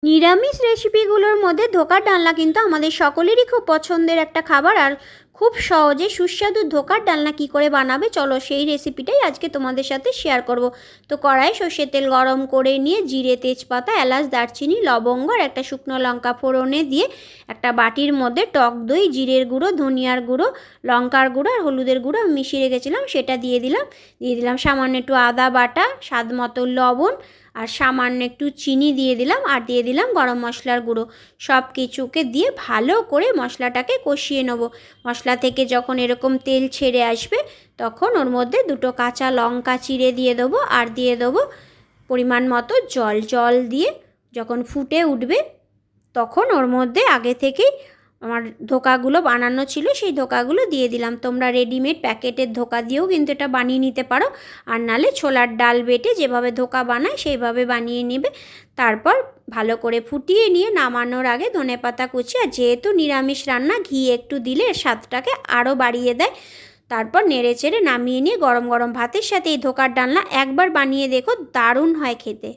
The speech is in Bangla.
নিরামিষ রেসিপিগুলোর মধ্যে ধোকার ডালনা কিন্তু আমাদের সকলেরই খুব পছন্দের একটা খাবার। আর খুব সহজে সুস্বাদু ধোকার ডালনা কী করে বানাবে চলো সেই রেসিপিটাই আজকে তোমাদের সাথে শেয়ার করব। তো কড়াই সর্ষের তেল গরম করে নিয়ে জিরে, তেজপাতা, এলাচ, দারচিনি, লবঙ্গ আর একটা শুকনো লঙ্কা ফোড়নে দিয়ে একটা বাটির মধ্যে টক দই, জিরের গুঁড়ো, ধনিয়ার গুঁড়ো, লঙ্কার গুঁড়ো আর হলুদের গুঁড়ো মিশিয়ে রেখেছিলাম সেটা দিয়ে দিলাম সামান্য একটু আদা বাটা, স্বাদ মতো লবণ আর সামান্য একটু চিনি দিয়ে দিলাম আর দিয়ে দিলাম গরম মশলার গুঁড়ো। সব কিছুকে দিয়ে ভালো করে মশলাটাকে কষিয়ে নেব। মশলা থেকে যখন এরকম তেল ছেড়ে আসবে তখন ওর মধ্যে দুটো কাঁচা লঙ্কা চিড়ে দিয়ে দেবো আর দিয়ে দেবো পরিমাণ মতো জল দিয়ে যখন ফুটে উঠবে তখন ওর মধ্যে আগে থেকেই আমার ধোকাগুলো বানানো ছিল সেই ধোকাগুলো দিয়ে দিলাম। তোমরা রেডিমেড প্যাকেটের ধোকা দিয়েও কিন্তু এটা বানিয়ে নিতে পারো, আর নালে ছোলার ডাল বেটে যেভাবে ধোকা বানায় সেইভাবে বানিয়ে নেবে। তারপর ভালো করে ফুটিয়ে নিয়ে নামানোর আগে ধনেপাতা কুচি, আর যেহেতু নিরামিষ রান্না ঘি একটু দিলে এর স্বাদটাকে আরও বাড়িয়ে দেয়। তারপর নেড়ে চেড়ে নামিয়ে নিয়ে গরম গরম ভাতের সাথে এই ধোকার ডালনা একবার বানিয়ে দেখো, দারুণ হয় খেতে।